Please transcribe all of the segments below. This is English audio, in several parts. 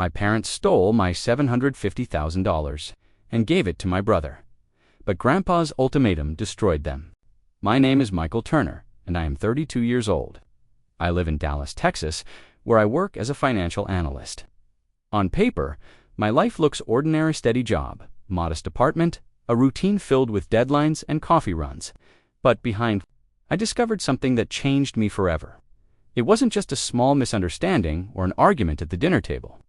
My parents stole my $750,000 and gave it to my brother. But Grandpa's ultimatum destroyed them. My name is Michael Turner, and I am 32 years old. I live in Dallas, Texas, where I work as a financial analyst. On paper, my life looks ordinary steady job, modest apartment, a routine filled with deadlines and coffee runs. But behind, I discovered something that changed me forever. It wasn't just a small misunderstanding or an argument at the dinner table.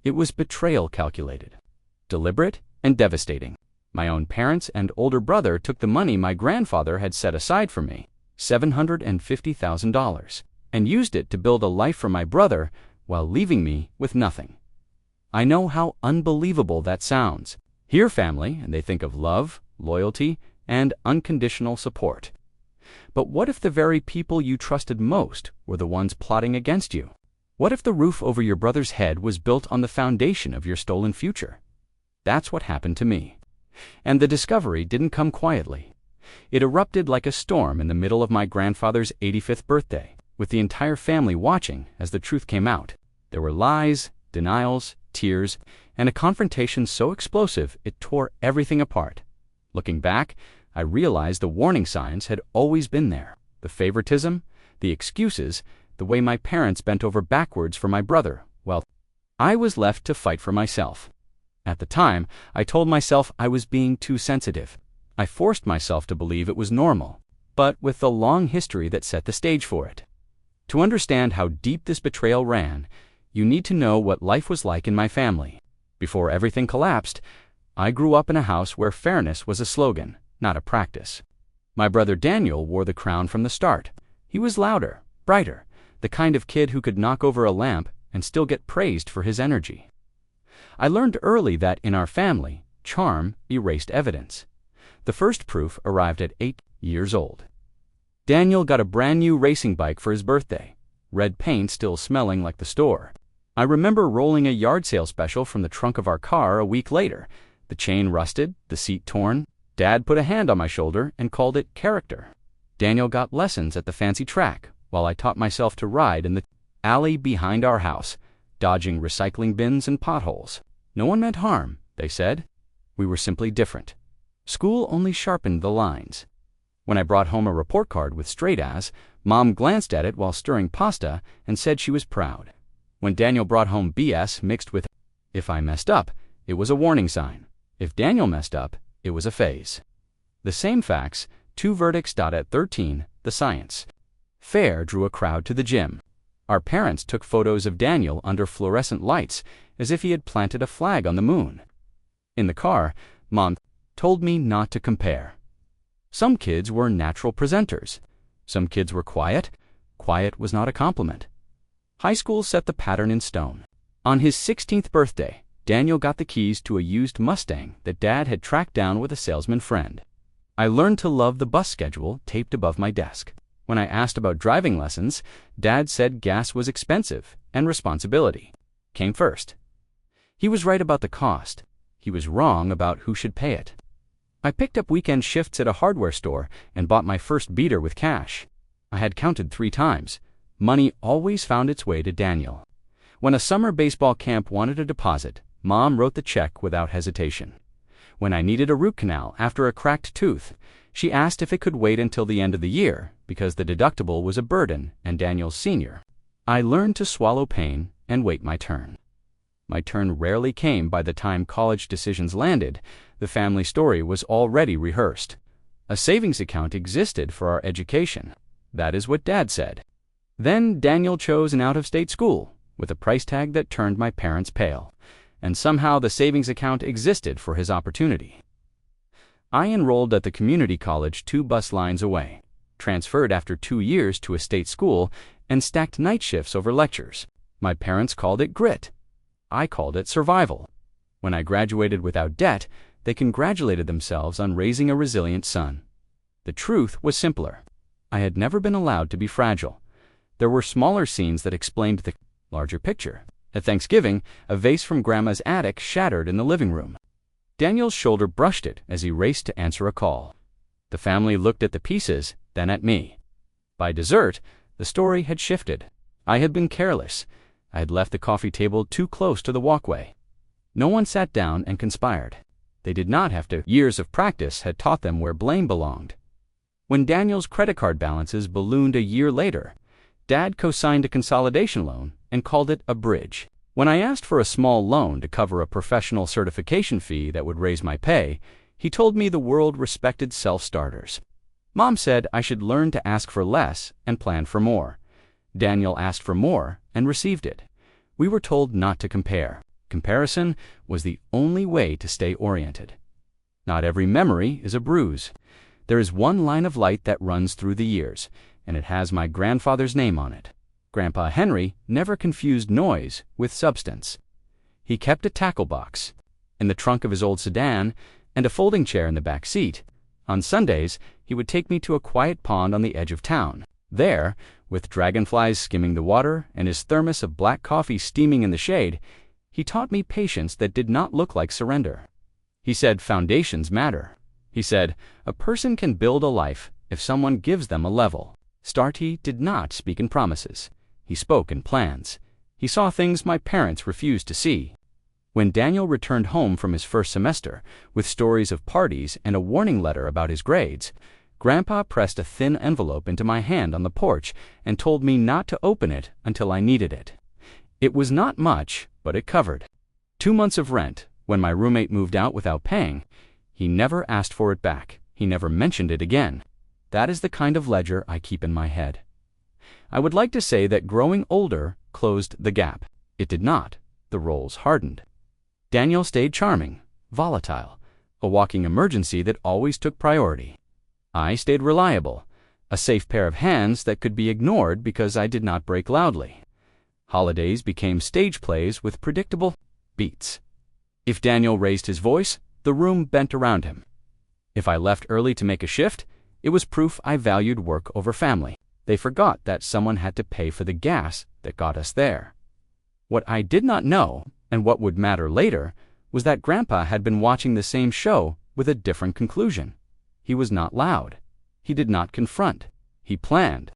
It was betrayal calculated, deliberate, and devastating. My own parents and older brother took the money my grandfather had set aside for me, $750,000, and used it to build a life for my brother while leaving me with nothing. I know how unbelievable that sounds. Hear family, and they think of love, loyalty, and unconditional support. But what if the very people you trusted most were the ones plotting against you? What if the roof over your brother's head was built on the foundation of your stolen future? That's what happened to me. And the discovery didn't come quietly. It erupted like a storm in the middle of my grandfather's 85th birthday, with the entire family watching as the truth came out. There were lies, denials, tears, and a confrontation so explosive it tore everything apart. Looking back, I realized the warning signs had always been there. The favoritism, the excuses, the way my parents bent over backwards for my brother. Well, I was left to fight for myself. At the time, I told myself I was being too sensitive. I forced myself to believe it was normal, but with the long history that set the stage for it. To understand how deep this betrayal ran, you need to know what life was like in my family. Before everything collapsed, I grew up in a house where fairness was a slogan, not a practice. My brother Daniel wore the crown from the start. He was louder, brighter, the kind of kid who could knock over a lamp and still get praised for his energy. I learned early that in our family, charm erased evidence. The first proof arrived at 8 years old. Daniel got a brand new racing bike for his birthday, red paint still smelling like the store. I remember rolling a yard sale special from the trunk of our car a week later. The chain rusted, the seat torn. Dad put a hand on my shoulder and called it character. Daniel got lessons at the fancy track, while I taught myself to ride in the alley behind our house, dodging recycling bins and potholes. No one meant harm, they said. We were simply different. School only sharpened the lines. When I brought home a report card with straight A's, Mom glanced at it while stirring pasta and said she was proud. When Daniel brought home BS mixed with if I messed up, it was a warning sign. If Daniel messed up, it was a phase. The same facts, 2 verdicts. At 13, the science fair drew a crowd to the gym. Our parents took photos of Daniel under fluorescent lights as if he had planted a flag on the moon. In the car, Mom told me not to compare. Some kids were natural presenters. Some kids were quiet. Quiet was not a compliment. High school set the pattern in stone. On his 16th birthday, Daniel got the keys to a used Mustang that Dad had tracked down with a salesman friend. I learned to love the bus schedule taped above my desk. When I asked about driving lessons, Dad said gas was expensive and responsibility came first. He was right about the cost. He was wrong about who should pay it. I picked up weekend shifts at a hardware store and bought my first beater with cash. I had counted 3 times. Money always found its way to Daniel. When a summer baseball camp wanted a deposit, Mom wrote the check without hesitation. When I needed a root canal after a cracked tooth, she asked if it could wait until the end of the year because the deductible was a burden and Daniel's senior. I learned to swallow pain and wait my turn. My turn rarely came by the time college decisions landed. The family story was already rehearsed. A savings account existed for our education. That is what Dad said. Then Daniel chose an out-of-state school with a price tag that turned my parents pale. And somehow the savings account existed for his opportunity. I enrolled at the community college 2 bus lines away, transferred after 2 years to a state school, and stacked night shifts over lectures. My parents called it grit. I called it survival. When I graduated without debt, they congratulated themselves on raising a resilient son. The truth was simpler. I had never been allowed to be fragile. There were smaller scenes that explained the larger picture. At Thanksgiving, a vase from Grandma's attic shattered in the living room. Daniel's shoulder brushed it as he raced to answer a call. The family looked at the pieces, then at me. By dessert, the story had shifted. I had been careless. I had left the coffee table too close to the walkway. No one sat down and conspired. They did not have to. Years of practice had taught them where blame belonged. When Daniel's credit card balances ballooned a year later, Dad co-signed a consolidation loan and called it a bridge. When I asked for a small loan to cover a professional certification fee that would raise my pay, he told me the world respected self-starters. Mom said I should learn to ask for less and plan for more. Daniel asked for more and received it. We were told not to compare. Comparison was the only way to stay oriented. Not every memory is a bruise. There is one line of light that runs through the years, and it has my grandfather's name on it. Grandpa Henry never confused noise with substance. He kept a tackle box in the trunk of his old sedan and a folding chair in the back seat. On Sundays, he would take me to a quiet pond on the edge of town. There, with dragonflies skimming the water and his thermos of black coffee steaming in the shade, he taught me patience that did not look like surrender. He said foundations matter. He said, a person can build a life if someone gives them a level. Starty did not speak in promises. He spoke in plans. He saw things my parents refused to see. When Daniel returned home from his first semester with stories of parties and a warning letter about his grades, Grandpa pressed a thin envelope into my hand on the porch and told me not to open it until I needed it. It was not much, but it covered 2 months of rent when my roommate moved out without paying. He never asked for it back. He never mentioned it again. That is the kind of ledger I keep in my head. I would like to say that growing older closed the gap. It did not. The roles hardened. Daniel stayed charming, volatile, a walking emergency that always took priority. I stayed reliable, a safe pair of hands that could be ignored because I did not break loudly. Holidays became stage plays with predictable beats. If Daniel raised his voice, the room bent around him. If I left early to make a shift, it was proof I valued work over family. They forgot that someone had to pay for the gas that got us there. What I did not know, and what would matter later, was that Grandpa had been watching the same show with a different conclusion. He was not loud. He did not confront. He planned.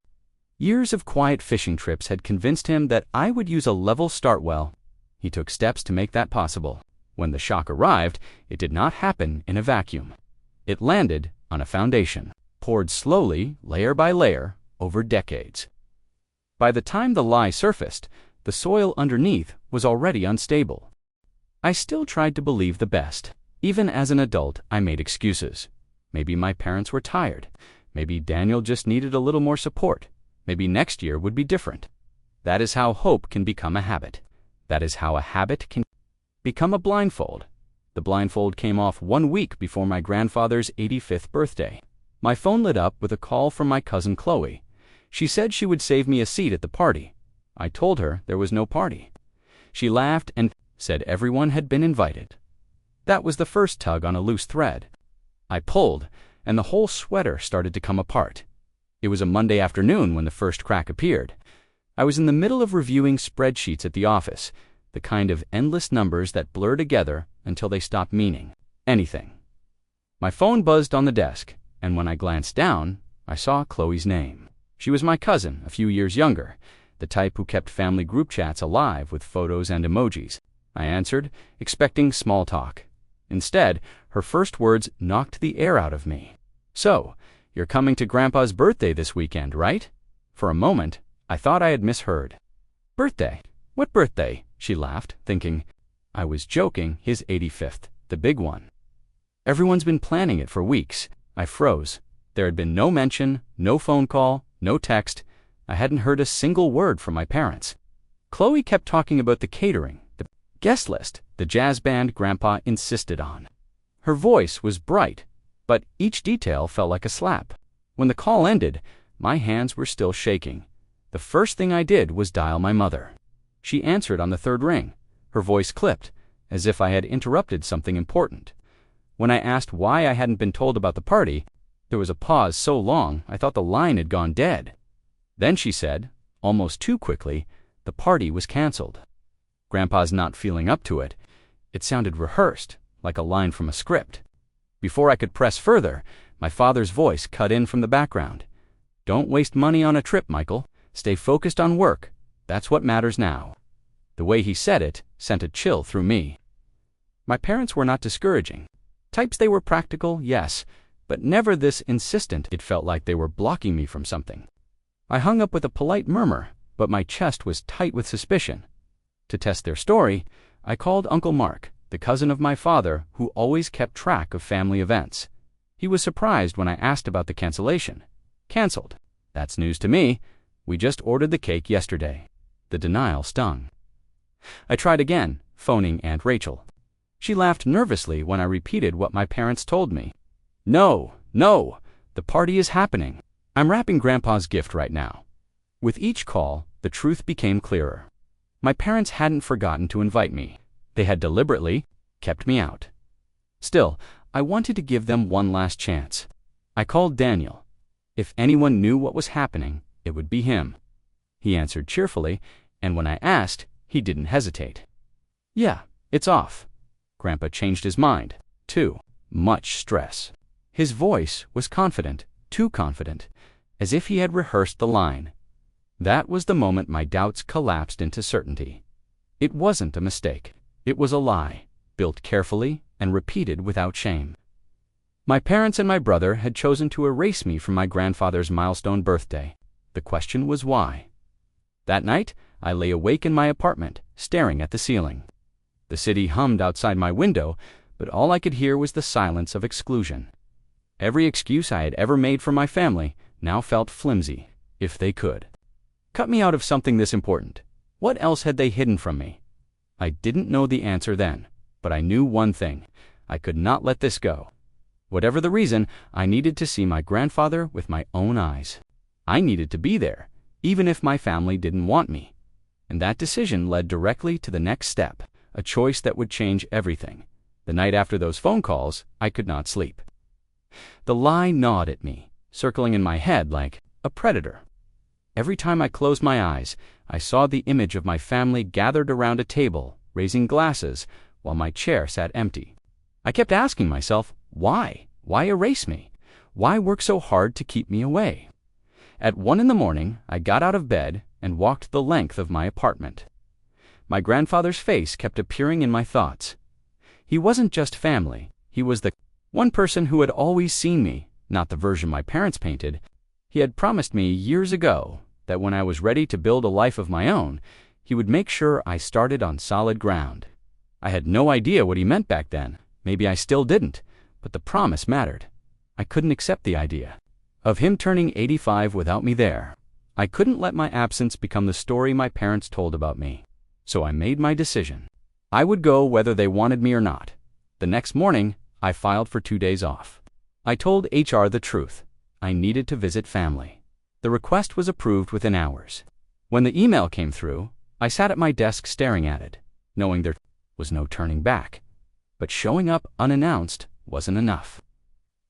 Years of quiet fishing trips had convinced him that I would use a level start well. He took steps to make that possible. When the shock arrived, it did not happen in a vacuum. It landed on a foundation, poured slowly, layer by layer, over decades. By the time the lie surfaced, the soil underneath was already unstable. I still tried to believe the best. Even as an adult, I made excuses. Maybe my parents were tired. Maybe Daniel just needed a little more support. Maybe next year would be different. That is how hope can become a habit. That is how a habit can become a blindfold. The blindfold came off 1 week before my grandfather's 85th birthday. My phone lit up with a call from my cousin Chloe. She said she would save me a seat at the party. I told her there was no party. She laughed and said everyone had been invited. That was the first tug on a loose thread. I pulled, and the whole sweater started to come apart. It was a Monday afternoon when the first crack appeared. I was in the middle of reviewing spreadsheets at the office, the kind of endless numbers that blur together until they stop meaning anything. My phone buzzed on the desk, and when I glanced down, I saw Chloe's name. She was my cousin, a few years younger, the type who kept family group chats alive with photos and emojis. I answered, expecting small talk. Instead, her first words knocked the air out of me. So, you're coming to Grandpa's birthday this weekend, right? For a moment, I thought I had misheard. Birthday? What birthday? She laughed, thinking I was joking. His 85th, the big one. Everyone's been planning it for weeks. I froze. There had been no mention, no phone call, no text. I hadn't heard a single word from my parents. Chloe kept talking about the catering, the guest list, the jazz band Grandpa insisted on. Her voice was bright, but each detail felt like a slap. When the call ended, my hands were still shaking. The first thing I did was dial my mother. She answered on the third ring. Her voice clipped, as if I had interrupted something important. When I asked why I hadn't been told about the party, there was a pause so long I thought the line had gone dead. Then she said, almost too quickly, the party was canceled. Grandpa's not feeling up to it. It sounded rehearsed, like a line from a script. Before I could press further, my father's voice cut in from the background. Don't waste money on a trip, Michael. Stay focused on work. That's what matters now. The way he said it sent a chill through me. My parents were not discouraging. Types they were practical, yes, but never this insistent. It felt like they were blocking me from something. I hung up with a polite murmur, but my chest was tight with suspicion. To test their story, I called Uncle Mark, the cousin of my father who always kept track of family events. He was surprised when I asked about the cancellation. Canceled. That's news to me. We just ordered the cake yesterday. The denial stung. I tried again, phoning Aunt Rachel. She laughed nervously when I repeated what my parents told me. No, the party is happening. I'm wrapping Grandpa's gift right now. With each call, the truth became clearer. My parents hadn't forgotten to invite me. They had deliberately kept me out. Still, I wanted to give them one last chance. I called Daniel. If anyone knew what was happening, it would be him. He answered cheerfully, and when I asked, he didn't hesitate. Yeah, it's off. Grandpa changed his mind. Too much stress. His voice was confident, too confident, as if he had rehearsed the line. That was the moment my doubts collapsed into certainty. It wasn't a mistake. It was a lie, built carefully and repeated without shame. My parents and my brother had chosen to erase me from my grandfather's milestone birthday. The question was why. That night, I lay awake in my apartment, staring at the ceiling. The city hummed outside my window, but all I could hear was the silence of exclusion. Every excuse I had ever made for my family now felt flimsy, if they could. Cut me out of something this important. What else had they hidden from me? I didn't know the answer then, but I knew one thing. I could not let this go. Whatever the reason, I needed to see my grandfather with my own eyes. I needed to be there, even if my family didn't want me. And that decision led directly to the next step, a choice that would change everything. The night after those phone calls, I could not sleep. The lie gnawed at me, circling in my head like a predator. Every time I closed my eyes, I saw the image of my family gathered around a table, raising glasses, while my chair sat empty. I kept asking myself, why? Why erase me? Why work so hard to keep me away? At 1 a.m, I got out of bed and walked the length of my apartment. My grandfather's face kept appearing in my thoughts. He wasn't just family. He was the one person who had always seen me, not the version my parents painted. He had promised me years ago that when I was ready to build a life of my own, he would make sure I started on solid ground. I had no idea what he meant back then. Maybe I still didn't, but the promise mattered. I couldn't accept the idea of him turning 85 without me there. I couldn't let my absence become the story my parents told about me. So I made my decision. I would go whether they wanted me or not. The next morning, I filed for 2 days off. I told HR the truth. I needed to visit family. The request was approved within hours. When the email came through, I sat at my desk staring at it, knowing there was no turning back. But showing up unannounced wasn't enough.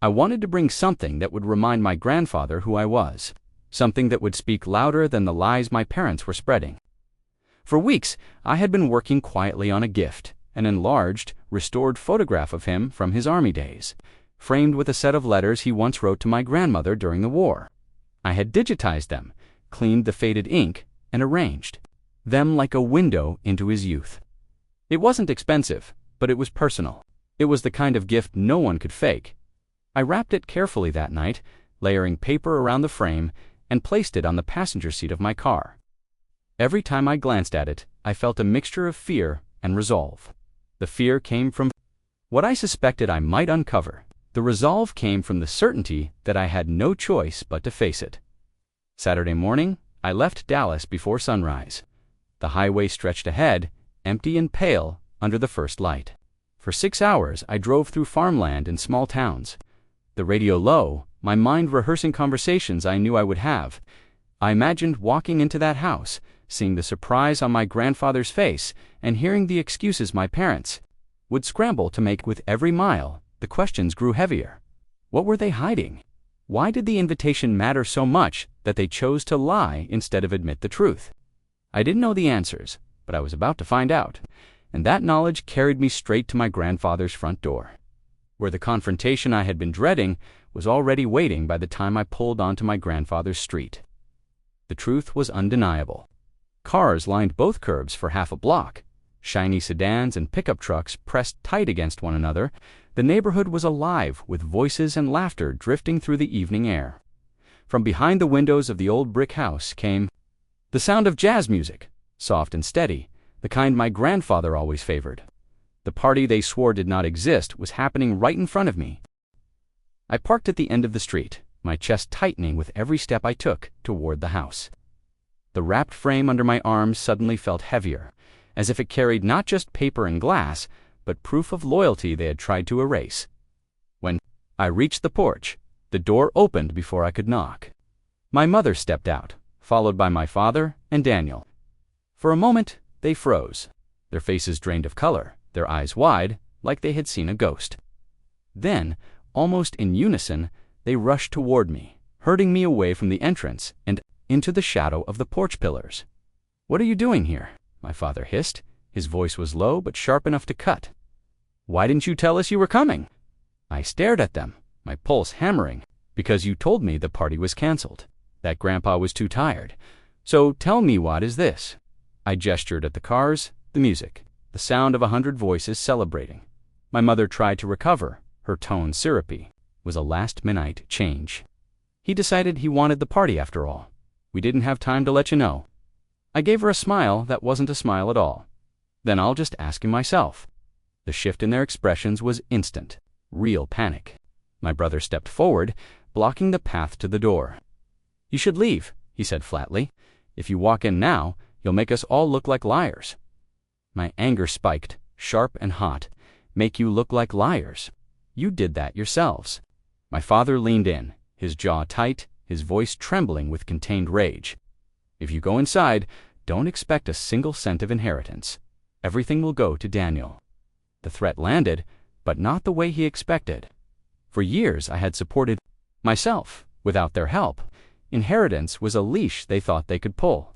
I wanted to bring something that would remind my grandfather who I was, something that would speak louder than the lies my parents were spreading. For weeks, I had been working quietly on a gift, an enlarged, restored photograph of him from his army days, framed with a set of letters he once wrote to my grandmother during the war. I had digitized them, cleaned the faded ink, and arranged them like a window into his youth. It wasn't expensive, but it was personal. It was the kind of gift no one could fake. I wrapped it carefully that night, layering paper around the frame, and placed it on the passenger seat of my car. Every time I glanced at it, I felt a mixture of fear and resolve. The fear came from what I suspected I might uncover. The resolve came from the certainty that I had no choice but to face it. Saturday morning, I left Dallas before sunrise. The highway stretched ahead, empty and pale, under the first light. For 6 hours, I drove through farmland and small towns. The radio low, my mind rehearsing conversations I knew I would have. I imagined walking into that house, seeing the surprise on my grandfather's face, and hearing the excuses my parents would scramble to make. With every mile, the questions grew heavier. What were they hiding? Why did the invitation matter so much that they chose to lie instead of admit the truth? I didn't know the answers, but I was about to find out, and that knowledge carried me straight to my grandfather's front door, where the confrontation I had been dreading was already waiting by the time I pulled onto my grandfather's street. The truth was undeniable. Cars lined both curbs for half a block. Shiny sedans and pickup trucks pressed tight against one another. The neighborhood was alive with voices and laughter drifting through the evening air. From behind the windows of the old brick house came the sound of jazz music, soft and steady, the kind my grandfather always favored. The party they swore did not exist was happening right in front of me. I parked at the end of the street, my chest tightening with every step I took toward the house. The wrapped frame under my arms suddenly felt heavier, as if it carried not just paper and glass, but proof of loyalty they had tried to erase. When I reached the porch, the door opened before I could knock. My mother stepped out, followed by my father and Daniel. For a moment, they froze, their faces drained of color, their eyes wide, like they had seen a ghost. Then, almost in unison, they rushed toward me, herding me away from the entrance and into the shadow of the porch pillars. "What are you doing here?" my father hissed. His voice was low but sharp enough to cut. "Why didn't you tell us you were coming?" I stared at them, my pulse hammering, "Because you told me the party was canceled, that Grandpa was too tired. So tell me, what is this?" I gestured at the cars, the music, the sound of 100 voices celebrating. My mother tried to recover, her tone syrupy. It was a last-minute change. "He decided he wanted the party after all. We didn't have time to let you know." I gave her a smile that wasn't a smile at all. "Then I'll just ask him myself." The shift in their expressions was instant, real panic. My brother stepped forward, blocking the path to the door. "You should leave," he said flatly. "If you walk in now, you'll make us all look like liars." My anger spiked, sharp and hot. "Make you look like liars? You did that yourselves." My father leaned in, his jaw tight, his voice trembling with contained rage. "If you go inside, don't expect a single cent of inheritance. Everything will go to Daniel." The threat landed, but not the way he expected. For years I had supported myself without their help. Inheritance was a leash they thought they could pull.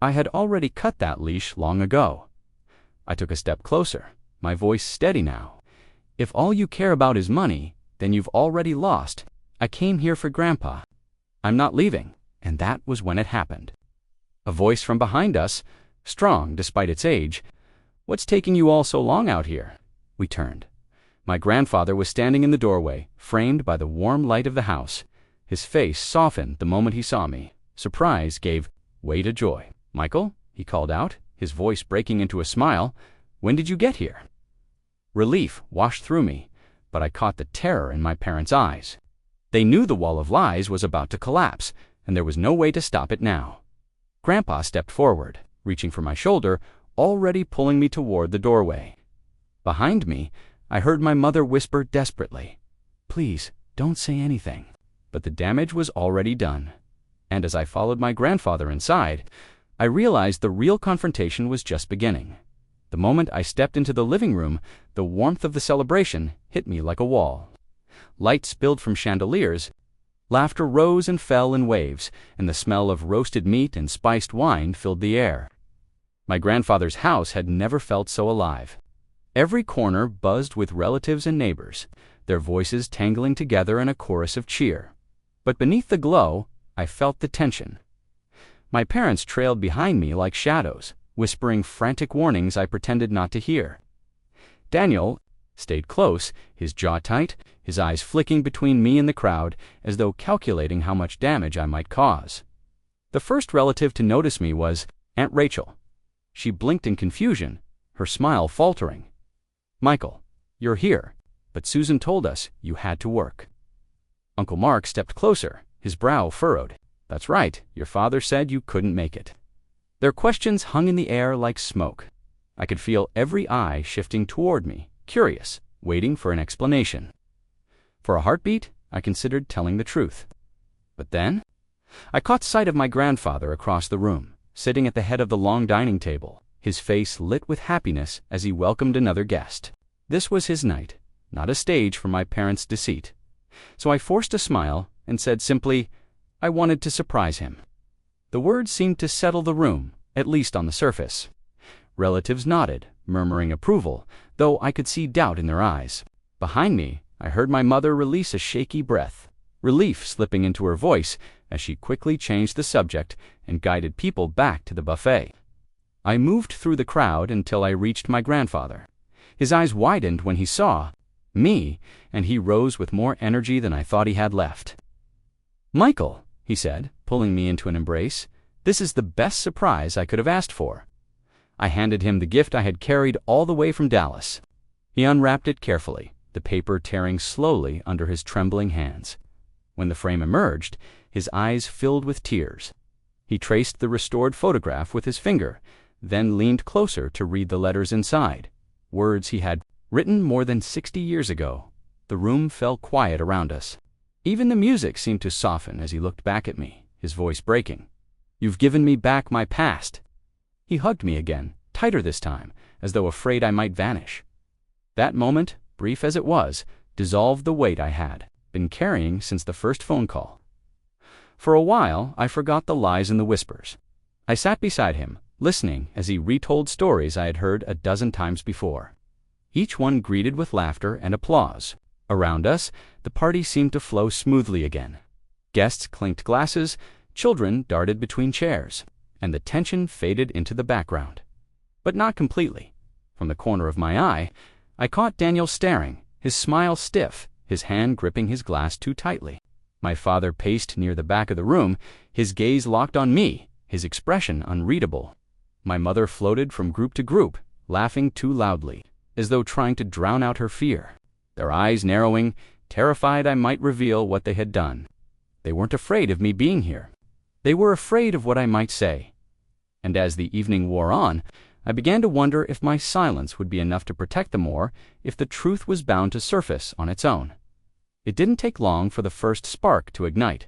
I had already cut that leash long ago. I took a step closer, my voice steady now. "If all you care about is money, then you've already lost. I came here for Grandpa. I'm not leaving." And that was when it happened. A voice from behind us, strong despite its age. "What's taking you all so long out here?" We turned. My grandfather was standing in the doorway, framed by the warm light of the house. His face softened the moment he saw me. Surprise gave way to joy. "Michael," he called out, his voice breaking into a smile, "when did you get here?" Relief washed through me, but I caught the terror in my parents' eyes. They knew the wall of lies was about to collapse, and there was no way to stop it now. Grandpa stepped forward, reaching for my shoulder, already pulling me toward the doorway. Behind me, I heard my mother whisper desperately, "Please, don't say anything." But the damage was already done. And as I followed my grandfather inside, I realized the real confrontation was just beginning. The moment I stepped into the living room, the warmth of the celebration hit me like a wall. Light spilled from chandeliers, laughter rose and fell in waves, and the smell of roasted meat and spiced wine filled the air. My grandfather's house had never felt so alive. Every corner buzzed with relatives and neighbors, their voices tangling together in a chorus of cheer. But beneath the glow, I felt the tension. My parents trailed behind me like shadows, whispering frantic warnings I pretended not to hear. Daniel stayed close, his jaw tight, his eyes flicking between me and the crowd, as though calculating how much damage I might cause. The first relative to notice me was Aunt Rachel. She blinked in confusion, her smile faltering. "Michael, you're here, but Susan told us you had to work." Uncle Mark stepped closer, his brow furrowed. "That's right, your father said you couldn't make it." Their questions hung in the air like smoke. I could feel every eye shifting toward me, curious, waiting for an explanation. For a heartbeat, I considered telling the truth. But then, I caught sight of my grandfather across the room, sitting at the head of the long dining table, his face lit with happiness as he welcomed another guest. This was his night, not a stage for my parents' deceit. So I forced a smile and said simply, I wanted to surprise him. The words seemed to settle the room, at least on the surface. Relatives nodded, murmuring approval, though I could see doubt in their eyes. Behind me, I heard my mother release a shaky breath, relief slipping into her voice, as she quickly changed the subject and guided people back to the buffet. I moved through the crowd until I reached my grandfather. His eyes widened when he saw me, and he rose with more energy than I thought he had left. "Michael," he said, pulling me into an embrace, "this is the best surprise I could have asked for." I handed him the gift I had carried all the way from Dallas. He unwrapped it carefully, the paper tearing slowly under his trembling hands. When the frame emerged, his eyes filled with tears. He traced the restored photograph with his finger, then leaned closer to read the letters inside, words he had written more than 60 years ago. The room fell quiet around us. Even the music seemed to soften as he looked back at me, his voice breaking. "You've given me back my past." He hugged me again, tighter this time, as though afraid I might vanish. That moment, brief as it was, dissolved the weight I had been carrying since the first phone call. For a while, I forgot the lies and the whispers. I sat beside him, listening as he retold stories I had heard a dozen times before, each one greeted with laughter and applause. Around us, the party seemed to flow smoothly again. Guests clinked glasses, children darted between chairs, and the tension faded into the background. But not completely. From the corner of my eye, I caught Daniel staring, his smile stiff, his hand gripping his glass too tightly. My father paced near the back of the room, his gaze locked on me, his expression unreadable. My mother floated from group to group, laughing too loudly, as though trying to drown out her fear, their eyes narrowing, terrified I might reveal what they had done. They weren't afraid of me being here. They were afraid of what I might say. And as the evening wore on, I began to wonder if my silence would be enough to protect them, or if the truth was bound to surface on its own. It didn't take long for the first spark to ignite.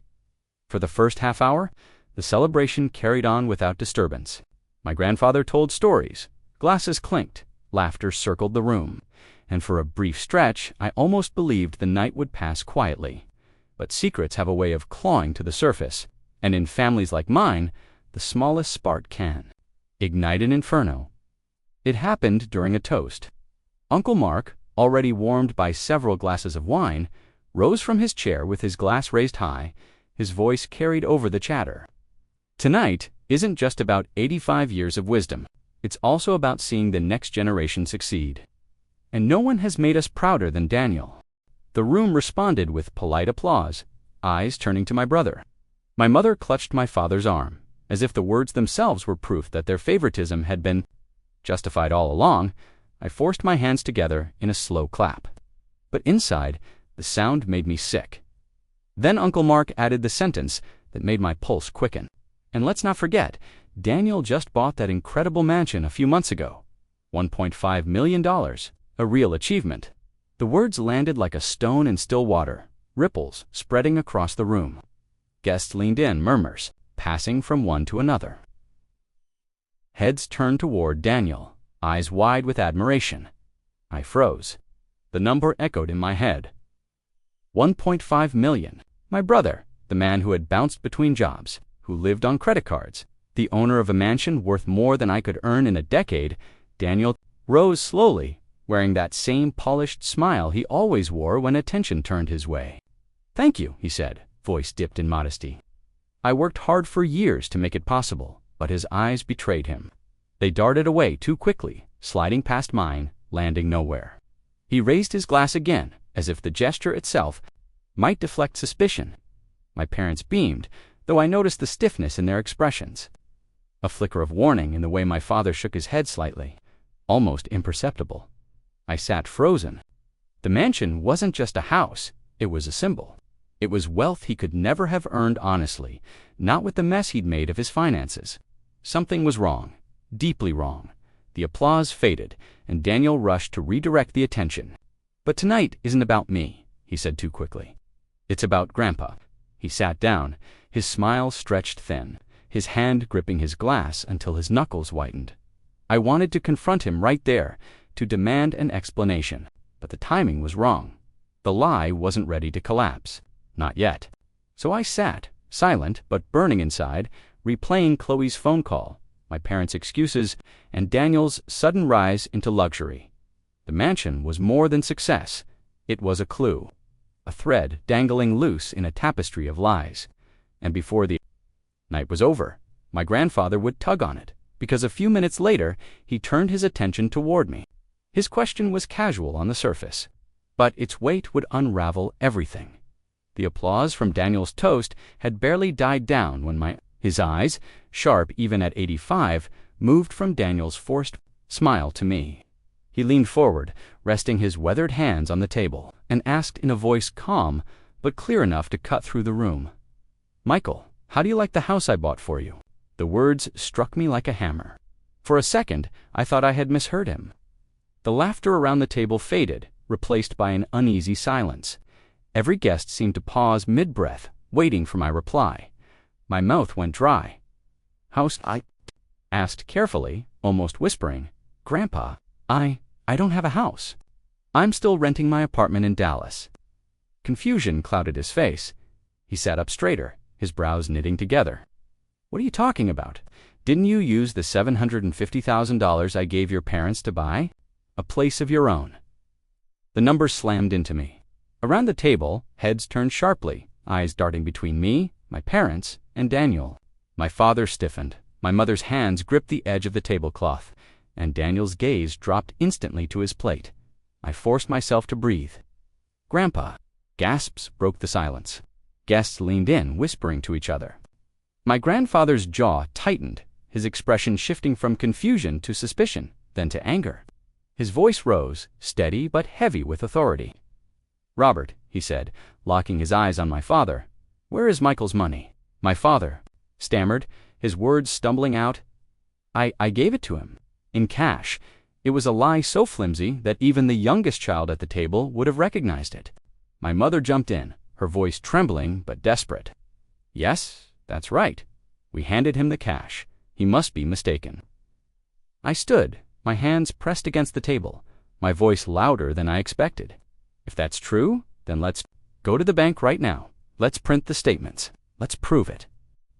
For the first half hour, the celebration carried on without disturbance. My grandfather told stories, glasses clinked, laughter circled the room, and for a brief stretch I almost believed the night would pass quietly. But secrets have a way of clawing to the surface, and in families like mine, the smallest spark can ignite an inferno. It happened during a toast. Uncle Mark, already warmed by several glasses of wine, rose from his chair with his glass raised high, his voice carried over the chatter. "Tonight isn't just about 85 years of wisdom. It's also about seeing the next generation succeed. And no one has made us prouder than Daniel." The room responded with polite applause, eyes turning to my brother. My mother clutched my father's arm, as if the words themselves were proof that their favoritism had been justified all along. I forced my hands together in a slow clap. But inside, the sound made me sick. Then Uncle Mark added the sentence that made my pulse quicken. "And let's not forget, Daniel just bought that incredible mansion a few months ago. $1.5 million, a real achievement." The words landed like a stone in still water, ripples spreading across the room. Guests leaned in, murmurs passing from one to another. Heads turned toward Daniel, eyes wide with admiration. I froze. The number echoed in my head. 1.5 million. My brother, the man who had bounced between jobs, who lived on credit cards, the owner of a mansion worth more than I could earn in a decade. Daniel rose slowly, wearing that same polished smile he always wore when attention turned his way. "Thank you," he said, voice dipped in modesty. I worked hard for years to make it possible, but his eyes betrayed him. They darted away too quickly, sliding past mine, landing nowhere. He raised his glass again, as if the gesture itself might deflect suspicion. My parents beamed, though I noticed the stiffness in their expressions. A flicker of warning in the way my father shook his head slightly, almost imperceptible. I sat frozen. The mansion wasn't just a house, it was a symbol. It was wealth he could never have earned honestly, not with the mess he'd made of his finances. Something was wrong, deeply wrong. The applause faded, and Daniel rushed to redirect the attention. "But tonight isn't about me," he said too quickly. "It's about Grandpa." He sat down, his smile stretched thin, his hand gripping his glass until his knuckles whitened. I wanted to confront him right there, to demand an explanation, but the timing was wrong. The lie wasn't ready to collapse. Not yet. So I sat, silent but burning inside, replaying Chloe's phone call, my parents' excuses, and Daniel's sudden rise into luxury. The mansion was more than success. It was a clue, a thread dangling loose in a tapestry of lies. And before the night was over, my grandfather would tug on it, because a few minutes later he turned his attention toward me. His question was casual on the surface, but its weight would unravel everything. The applause from Daniel's toast had barely died down when his eyes, sharp even at 85, moved from Daniel's forced smile to me. He leaned forward, resting his weathered hands on the table, and asked in a voice calm but clear enough to cut through the room, "Michael, how do you like the house I bought for you?" The words struck me like a hammer. For a second, I thought I had misheard him. The laughter around the table faded, replaced by an uneasy silence. Every guest seemed to pause mid-breath, waiting for my reply. My mouth went dry. "House I asked carefully, almost whispering. "Grandpa, I don't have a house. I'm still renting my apartment in Dallas." Confusion clouded his face. He sat up straighter, his brows knitting together. "What are you talking about? Didn't you use the $750,000 I gave your parents to buy a place of your own?" The numbers slammed into me. Around the table, heads turned sharply, eyes darting between me, my parents, and Daniel. My father stiffened. My mother's hands gripped the edge of the tablecloth, and Daniel's gaze dropped instantly to his plate. I forced myself to breathe. "Grandpa!" Gasps broke the silence. Guests leaned in, whispering to each other. My grandfather's jaw tightened, his expression shifting from confusion to suspicion, then to anger. His voice rose, steady but heavy with authority. "Robert," he said, locking his eyes on my father, "where is Michael's money?" My father stammered, his words stumbling out. I gave it to him. In cash. It was a lie so flimsy that even the youngest child at the table would have recognized it. My mother jumped in, her voice trembling but desperate. "Yes, that's right. We handed him the cash. He must be mistaken." I stood, my hands pressed against the table, my voice louder than I expected. "If that's true, then let's go to the bank right now. Let's print the statements. Let's prove it."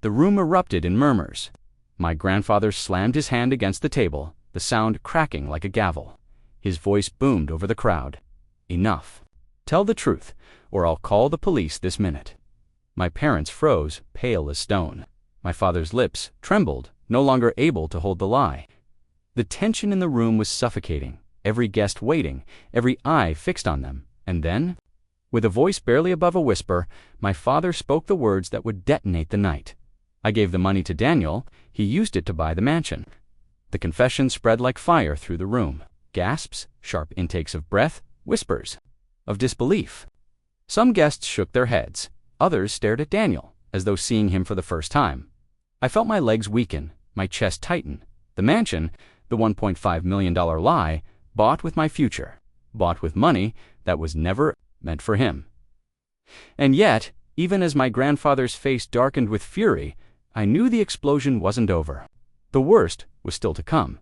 The room erupted in murmurs. My grandfather slammed his hand against the table, the sound cracking like a gavel. His voice boomed over the crowd. "Enough. Tell the truth, or I'll call the police this minute." My parents froze, pale as stone. My father's lips trembled, no longer able to hold the lie. The tension in the room was suffocating, every guest waiting, every eye fixed on them. And then, with a voice barely above a whisper, my father spoke the words that would detonate the night. "I gave the money to Daniel. He used it to buy the mansion." The confession spread like fire through the room. Gasps, sharp intakes of breath, whispers of disbelief. Some guests shook their heads. Others stared at Daniel, as though seeing him for the first time. I felt my legs weaken, my chest tighten. The mansion, the $1.5 million lie, bought with my future, bought with money that was never meant for him. And yet, even as my grandfather's face darkened with fury, I knew the explosion wasn't over. The worst was still to come.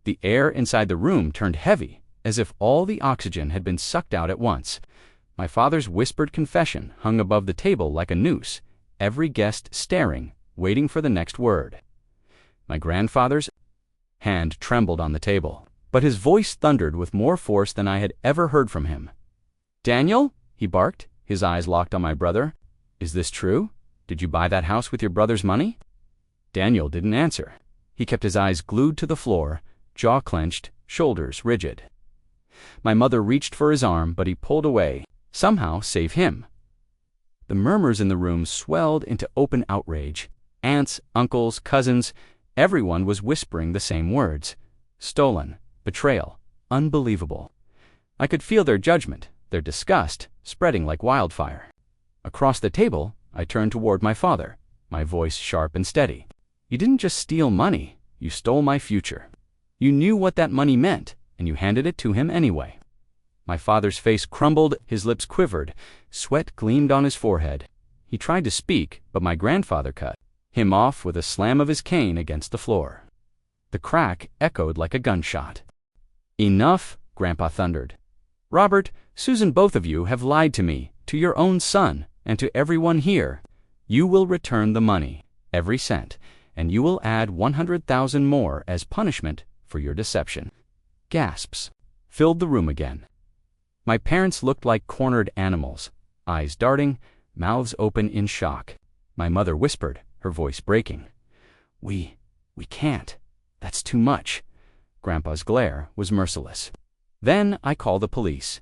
The air inside the room turned heavy, as if all the oxygen had been sucked out at once. My father's whispered confession hung above the table like a noose, every guest staring, waiting for the next word. My grandfather's hand trembled on the table, but his voice thundered with more force than I had ever heard from him. "Daniel," he barked, his eyes locked on my brother, "is this true? Did you buy that house with your brother's money?" Daniel didn't answer. He kept his eyes glued to the floor, jaw clenched, shoulders rigid. My mother reached for his arm, but he pulled away. Somehow save him. The murmurs in the room swelled into open outrage. Aunts, uncles, cousins, everyone was whispering the same words. Stolen, betrayal, unbelievable. I could feel their judgment, their disgust, spreading like wildfire. Across the table, I turned toward my father, my voice sharp and steady. "You didn't just steal money, you stole my future. You knew what that money meant, and you handed it to him anyway." My father's face crumbled, his lips quivered, sweat gleamed on his forehead. He tried to speak, but my grandfather cut him off with a slam of his cane against the floor. The crack echoed like a gunshot. "Enough," Grandpa thundered. "Robert, Susan, both of you have lied to me, to your own son, and to everyone here. You will return the money, every cent, and you will add 100,000 more as punishment for your deception." Gasps filled the room again. My parents looked like cornered animals, eyes darting, mouths open in shock. My mother whispered, her voice breaking. We can't. That's too much." Grandpa's glare was merciless. "Then I call the police."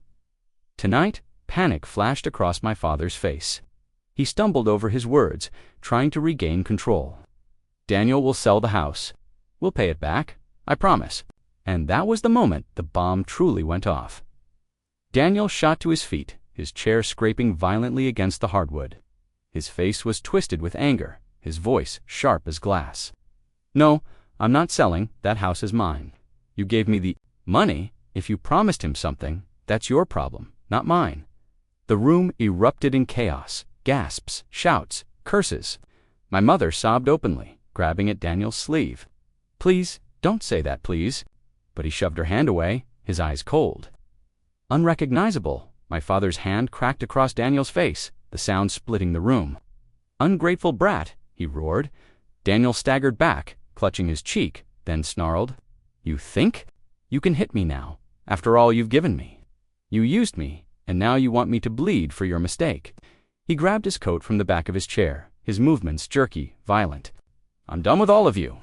Tonight, panic flashed across my father's face. He stumbled over his words, trying to regain control. "Daniel will sell the house. We'll pay it back, I promise." And that was the moment the bomb truly went off. Daniel shot to his feet, his chair scraping violently against the hardwood. His face was twisted with anger, his voice sharp as glass. "No, I'm not selling. That house is mine. You gave me the money. If you promised him something, that's your problem, not mine." The room erupted in chaos, gasps, shouts, curses. My mother sobbed openly, grabbing at Daniel's sleeve. "Please, don't say that, please." But he shoved her hand away, his eyes cold. Unrecognizable, my father's hand cracked across Daniel's face, the sound splitting the room. "Ungrateful brat," he roared. Daniel staggered back, clutching his cheek, then snarled, "You think? You can hit me now, after all you've given me. You used me, and now you want me to bleed for your mistake." He grabbed his coat from the back of his chair, his movements jerky, violent. "I'm done with all of you."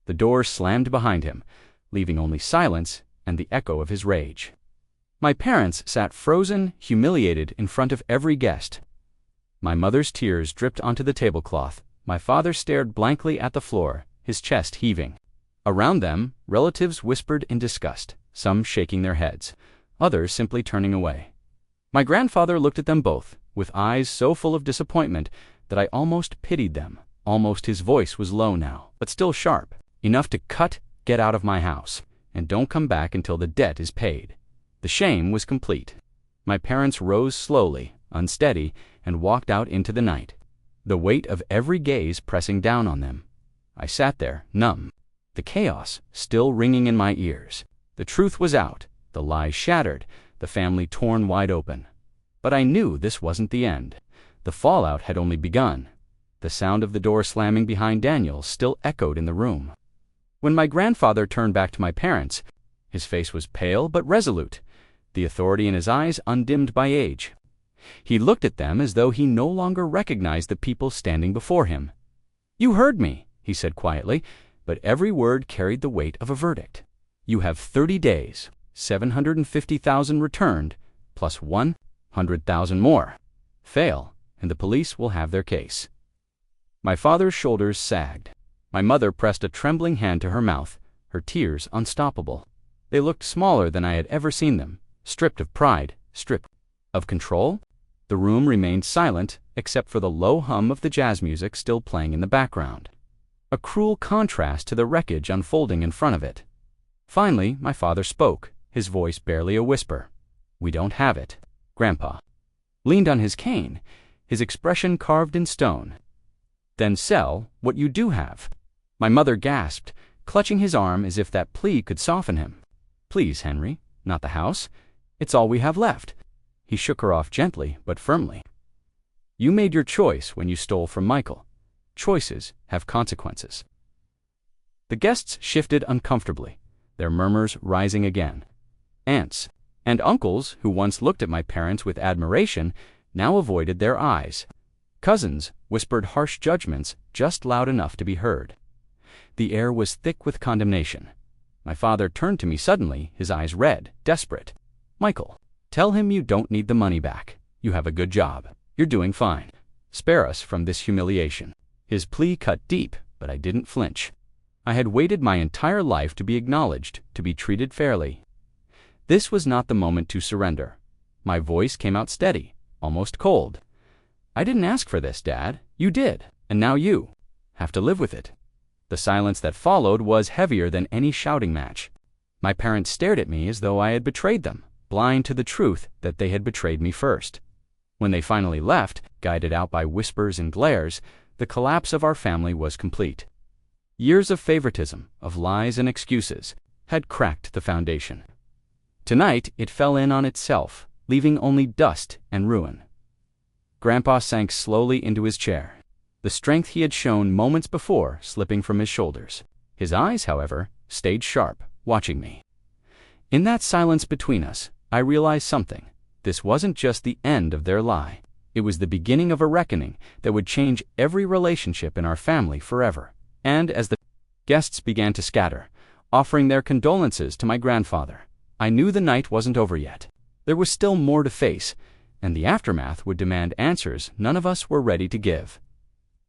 The door slammed behind him, leaving only silence and the echo of his rage. My parents sat frozen, humiliated in front of every guest. My mother's tears dripped onto the tablecloth. My father stared blankly at the floor, his chest heaving. Around them, relatives whispered in disgust, some shaking their heads, others simply turning away. My grandfather looked at them both, with eyes so full of disappointment that I almost pitied them. Almost his voice was low now, but still sharp, enough to cut, "Get out of my house, and don't come back until the debt is paid." The shame was complete. My parents rose slowly, unsteady, and walked out into the night, the weight of every gaze pressing down on them. I sat there, numb, the chaos still ringing in my ears. The truth was out, the lies shattered, the family torn wide open. But I knew this wasn't the end. The fallout had only begun. The sound of the door slamming behind Daniel still echoed in the room. When my grandfather turned back to my parents, his face was pale but resolute, the authority in his eyes undimmed by age. He looked at them as though he no longer recognized the people standing before him. "You heard me," he said quietly, but every word carried the weight of a verdict. "You have 30 days, 750,000 returned, plus 100,000 more. Fail, and the police will have their case." My father's shoulders sagged. My mother pressed a trembling hand to her mouth, her tears unstoppable. They looked smaller than I had ever seen them, stripped of pride, stripped of control. The room remained silent, except for the low hum of the jazz music still playing in the background. A cruel contrast to the wreckage unfolding in front of it. Finally, my father spoke, his voice barely a whisper. "We don't have it." Grandpa leaned on his cane, his expression carved in stone. "Then sell what you do have." My mother gasped, clutching his arm as if that plea could soften him. "Please, Henry, not the house. It's all we have left." He shook her off gently but firmly. "You made your choice when you stole from Michael. Choices have consequences." The guests shifted uncomfortably, their murmurs rising again. Aunts and uncles, who once looked at my parents with admiration, now avoided their eyes. Cousins whispered harsh judgments just loud enough to be heard. The air was thick with condemnation. My father turned to me suddenly, his eyes red, desperate. "Michael, tell him you don't need the money back. You have a good job. You're doing fine. Spare us from this humiliation." His plea cut deep, but I didn't flinch. I had waited my entire life to be acknowledged, to be treated fairly. This was not the moment to surrender. My voice came out steady, almost cold. "I didn't ask for this, Dad. You did, and now you have to live with it." The silence that followed was heavier than any shouting match. My parents stared at me as though I had betrayed them, blind to the truth that they had betrayed me first. When they finally left, guided out by whispers and glares, the collapse of our family was complete. Years of favoritism, of lies and excuses, had cracked the foundation. Tonight it fell in on itself, leaving only dust and ruin. Grandpa sank slowly into his chair, the strength he had shown moments before slipping from his shoulders. His eyes, however, stayed sharp, watching me. In that silence between us, I realized something. This wasn't just the end of their lie. It was the beginning of a reckoning that would change every relationship in our family forever. And as the guests began to scatter, offering their condolences to my grandfather, I knew the night wasn't over yet. There was still more to face, and the aftermath would demand answers none of us were ready to give.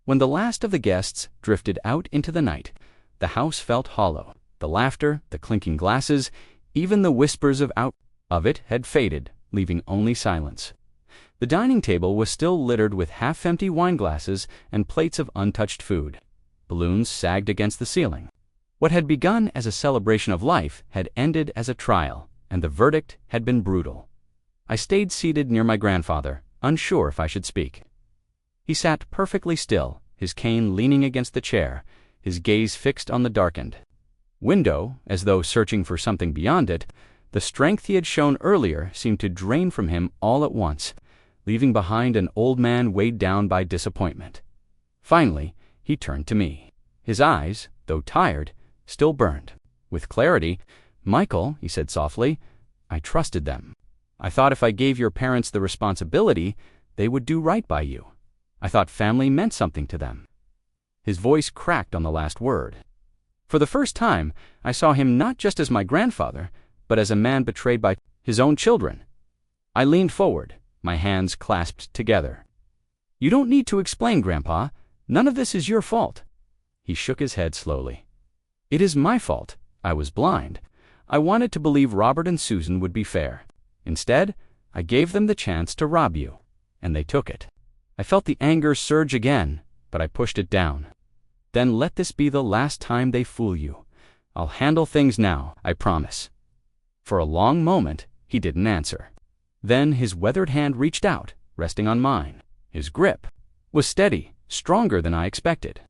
When the last of the guests drifted out into the night, the house felt hollow. The laughter, the clinking glasses, even the whispers of it had faded, leaving only silence. The dining table was still littered with half-empty wine glasses and plates of untouched food. Balloons sagged against the ceiling. What had begun as a celebration of life had ended as a trial, and the verdict had been brutal. I stayed seated near my grandfather, unsure if I should speak. He sat perfectly still, his cane leaning against the chair, his gaze fixed on the darkened window, as though searching for something beyond it. The strength he had shown earlier seemed to drain from him all at once, leaving behind an old man weighed down by disappointment. Finally, he turned to me. His eyes, though tired, still burned. With clarity, "Michael," he said softly, "I trusted them. I thought if I gave your parents the responsibility, they would do right by you. I thought family meant something to them." His voice cracked on the last word. For the first time, I saw him not just as my grandfather, but as a man betrayed by his own children. I leaned forward, my hands clasped together. "You don't need to explain, Grandpa. None of this is your fault." He shook his head slowly. "It is my fault. I was blind. I wanted to believe Robert and Susan would be fair. Instead, I gave them the chance to rob you, and they took it." I felt the anger surge again, but I pushed it down. "Then let this be the last time they fool you. I'll handle things now, I promise." For a long moment, he didn't answer. Then his weathered hand reached out, resting on mine. His grip was steady, stronger than I expected.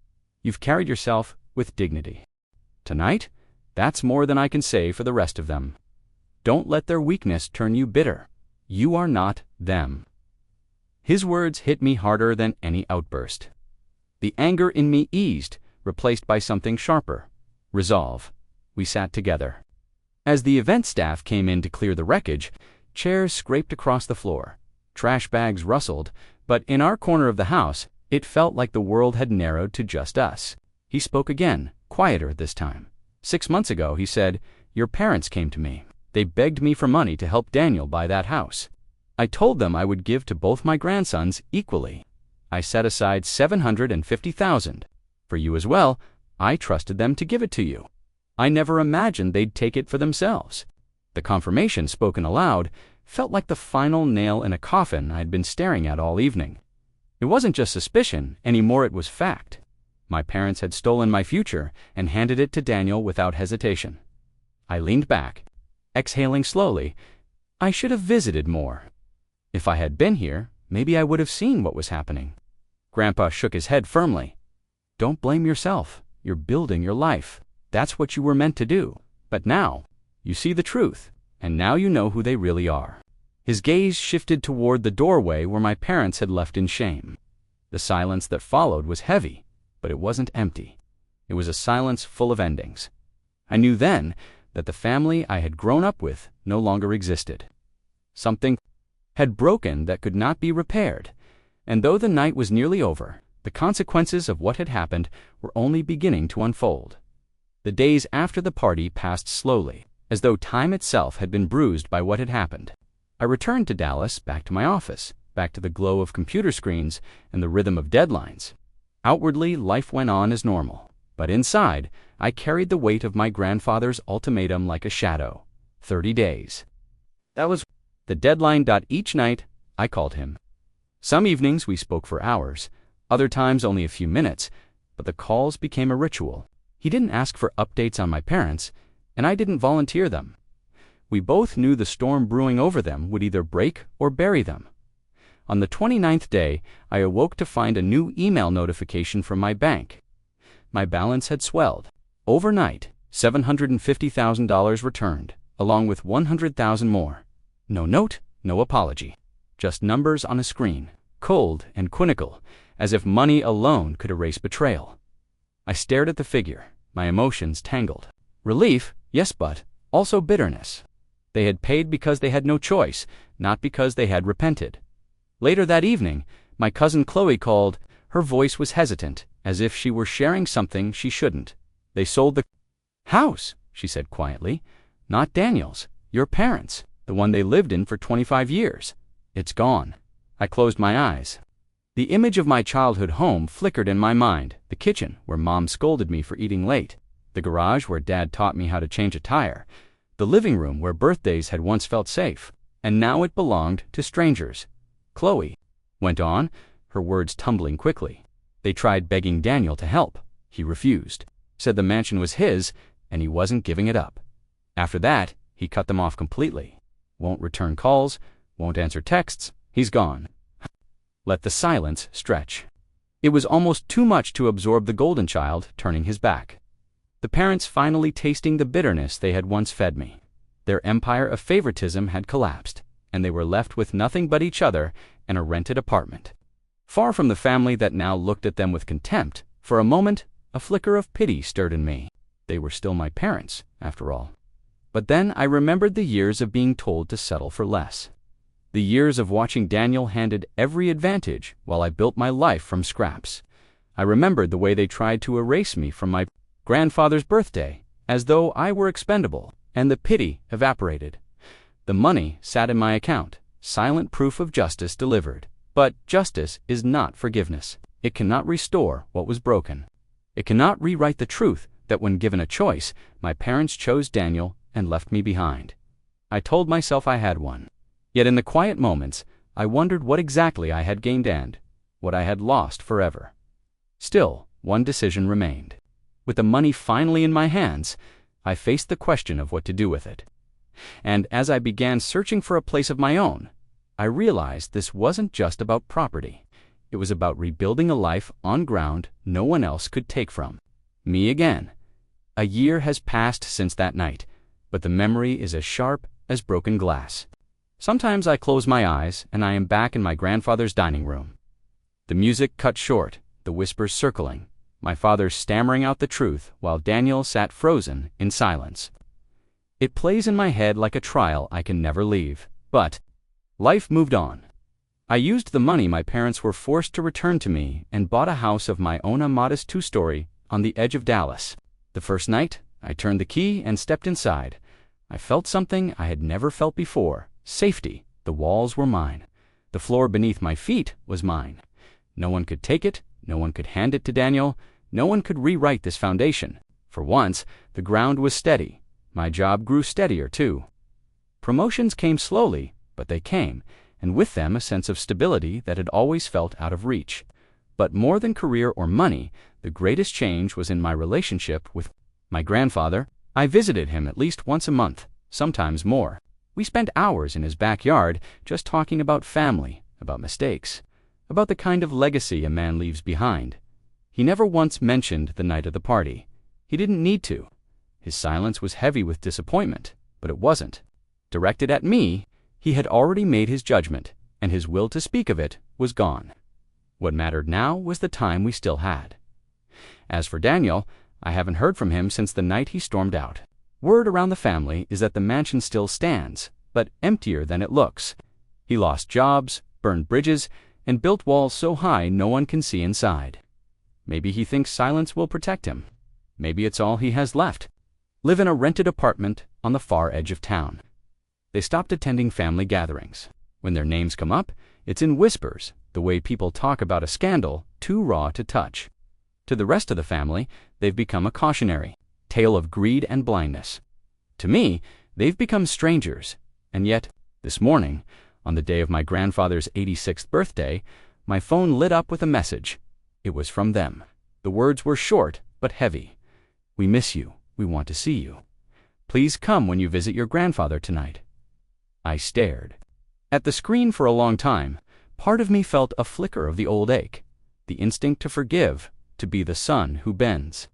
"You've carried yourself with dignity. Tonight, that's more than I can say for the rest of them. Don't let their weakness turn you bitter. You are not them." His words hit me harder than any outburst. The anger in me eased, replaced by something sharper: resolve. We sat together. As the event staff came in to clear the wreckage, chairs scraped across the floor. Trash bags rustled, but in our corner of the house, it felt like the world had narrowed to just us. He spoke again, quieter this time. "6 months ago," he said, "your parents came to me. They begged me for money to help Daniel buy that house. I told them I would give to both my grandsons equally. I set aside $750,000. For you as well, I trusted them to give it to you. I never imagined they'd take it for themselves." The confirmation, spoken aloud, felt like the final nail in a coffin I'd been staring at all evening. It wasn't just suspicion, anymore it was fact. My parents had stolen my future and handed it to Daniel without hesitation. I leaned back, exhaling slowly. I should have visited more. If I had been here, maybe I would have seen what was happening. Grandpa shook his head firmly. "Don't blame yourself. You're building your life. That's what you were meant to do. But now, you see the truth, and now you know who they really are." His gaze shifted toward the doorway where my parents had left in shame. The silence that followed was heavy, but it wasn't empty. It was a silence full of endings. I knew then that the family I had grown up with no longer existed. Something had broken that could not be repaired, and though the night was nearly over, the consequences of what had happened were only beginning to unfold. The days after the party passed slowly, as though time itself had been bruised by what had happened. I returned to Dallas, back to my office, back to the glow of computer screens and the rhythm of deadlines. Outwardly, life went on as normal, but inside, I carried the weight of my grandfather's ultimatum like a shadow. 30 days. That was the deadline. Each night, I called him. Some evenings we spoke for hours, other times only a few minutes, but the calls became a ritual. He didn't ask for updates on my parents, and I didn't volunteer them. We both knew the storm brewing over them would either break or bury them. On the 29th day, I awoke to find a new email notification from my bank. My balance had swelled. Overnight, $750,000 returned, along with $100,000 more. No note, no apology. Just numbers on a screen, cold and clinical, as if money alone could erase betrayal. I stared at the figure, my emotions tangled. Relief, yes, but also bitterness. They had paid because they had no choice, not because they had repented. Later that evening, my cousin Chloe called. Her voice was hesitant, as if she were sharing something she shouldn't. "They sold the house," she said quietly. "Not Daniel's, your parents', the one they lived in for 25 years. It's gone." I closed my eyes. The image of my childhood home flickered in my mind: the kitchen, where Mom scolded me for eating late; the garage, where Dad taught me how to change a tire; the living room, where birthdays had once felt safe. And now it belonged to strangers. Chloe went on, her words tumbling quickly. "They tried begging Daniel to help. He refused. Said the mansion was his, and he wasn't giving it up. After that, he cut them off completely. Won't return calls, won't answer texts. He's gone." Let the silence stretch. It was almost too much to absorb the golden child turning his back. The parents finally tasting the bitterness they had once fed me. Their empire of favoritism had collapsed, and they were left with nothing but each other and a rented apartment. Far from the family that now looked at them with contempt, for a moment, a flicker of pity stirred in me. They were still my parents, after all. But then I remembered the years of being told to settle for less. The years of watching Daniel handed every advantage while I built my life from scraps. I remembered the way they tried to erase me from my grandfather's birthday, as though I were expendable, and the pity evaporated. The money sat in my account, silent proof of justice delivered. But justice is not forgiveness. It cannot restore what was broken. It cannot rewrite the truth that when given a choice, my parents chose Daniel and left me behind. I told myself I had one. Yet in the quiet moments, I wondered what exactly I had gained and what I had lost forever. Still, one decision remained. With the money finally in my hands, I faced the question of what to do with it. And as I began searching for a place of my own, I realized this wasn't just about property. It was about rebuilding a life on ground no one else could take from me again. A year has passed since that night, but the memory is as sharp as broken glass. Sometimes I close my eyes and I am back in my grandfather's dining room. The music cut short, the whispers circling, my father stammering out the truth while Daniel sat frozen in silence. It plays in my head like a trial I can never leave. But life moved on. I used the money my parents were forced to return to me and bought a house of my own, a modest 2-story on the edge of Dallas. The first night, I turned the key and stepped inside. I felt something I had never felt before. Safety. The walls were mine. The floor beneath my feet was mine. No one could take it. No one could hand it to Daniel. No one could rewrite this foundation. For once, the ground was steady. My job grew steadier, too. Promotions came slowly, but they came, and with them a sense of stability that had always felt out of reach. But more than career or money, the greatest change was in my relationship with my grandfather. I visited him at least once a month, sometimes more. We spent hours in his backyard just talking about family, about mistakes, about the kind of legacy a man leaves behind. He never once mentioned the night of the party. He didn't need to. His silence was heavy with disappointment, but it wasn't directed at me. He had already made his judgment, and his will to speak of it was gone. What mattered now was the time we still had. As for Daniel, I haven't heard from him since the night he stormed out. Word around the family is that the mansion still stands, but emptier than it looks. He lost jobs, burned bridges, and built walls so high no one can see inside. Maybe he thinks silence will protect him. Maybe it's all he has left. Live in a rented apartment on the far edge of town. They stopped attending family gatherings. When their names come up, it's in whispers, the way people talk about a scandal too raw to touch. To the rest of the family, they've become a cautionary tale of greed and blindness. To me, they've become strangers. And yet, this morning, on the day of my grandfather's 86th birthday, my phone lit up with a message. It was from them. The words were short but heavy. "We miss you. We want to see you. Please come when you visit your grandfather tonight." I stared at the screen for a long time. Part of me felt a flicker of the old ache, the instinct to forgive, to be the son who bends.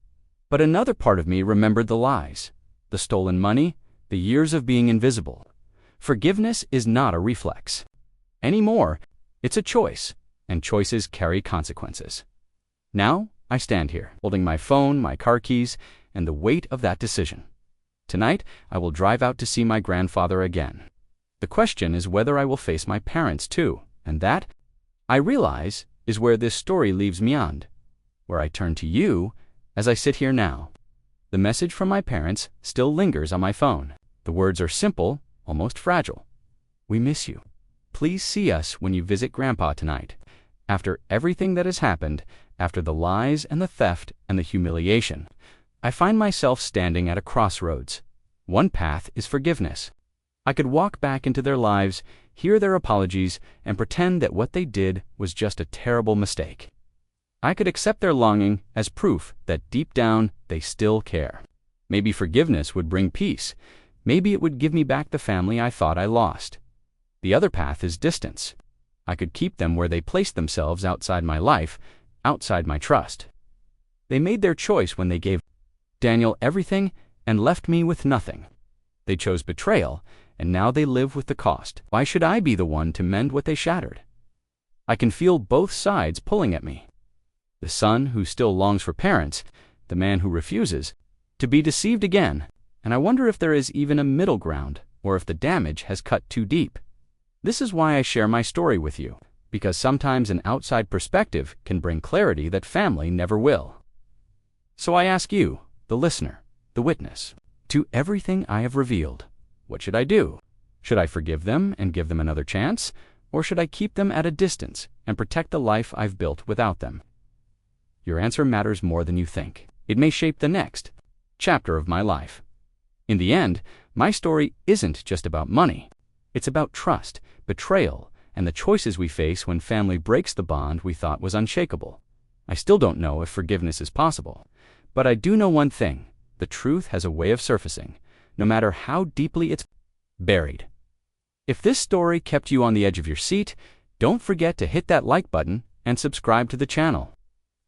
But another part of me remembered the lies, the stolen money, the years of being invisible. Forgiveness is not a reflex. Anymore, it's a choice, and choices carry consequences. Now, I stand here, holding my phone, my car keys, and the weight of that decision. Tonight, I will drive out to see my grandfather again. The question is whether I will face my parents too, and that I realize is where this story leaves me on, where I turn to you as I sit here now. The message from my parents still lingers on my phone. The words are simple, almost fragile. We miss you. Please see us when you visit Grandpa tonight. After everything that has happened, after the lies and the theft and the humiliation, I find myself standing at a crossroads. One path is forgiveness. I could walk back into their lives, hear their apologies, and pretend that what they did was just a terrible mistake. I could accept their longing as proof that deep down they still care. Maybe forgiveness would bring peace. Maybe it would give me back the family I thought I lost. The other path is distance. I could keep them where they placed themselves outside my life, outside my trust. They made their choice when they gave Daniel everything and left me with nothing. They chose betrayal, and now they live with the cost. Why should I be the one to mend what they shattered? I can feel both sides pulling at me. The son who still longs for parents, the man who refuses, to be deceived again, and I wonder if there is even a middle ground, or if the damage has cut too deep. This is why I share my story with you, because sometimes an outside perspective can bring clarity that family never will. So I ask you, the listener, the witness, to everything I have revealed, what should I do? Should I forgive them and give them another chance, or should I keep them at a distance and protect the life I've built without them? Your answer matters more than you think. It may shape the next chapter of my life. In the end, my story isn't just about money. It's about trust, betrayal, and the choices we face when family breaks the bond we thought was unshakable. I still don't know if forgiveness is possible, but I do know one thing: the truth has a way of surfacing, no matter how deeply it's buried. If this story kept you on the edge of your seat, don't forget to hit that like button and subscribe to the channel.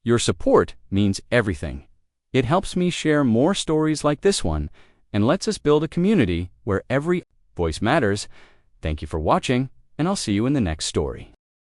Your support means everything. It helps me share more stories like this one and lets us build a community where every voice matters. Thank you for watching, and I'll see you in the next story.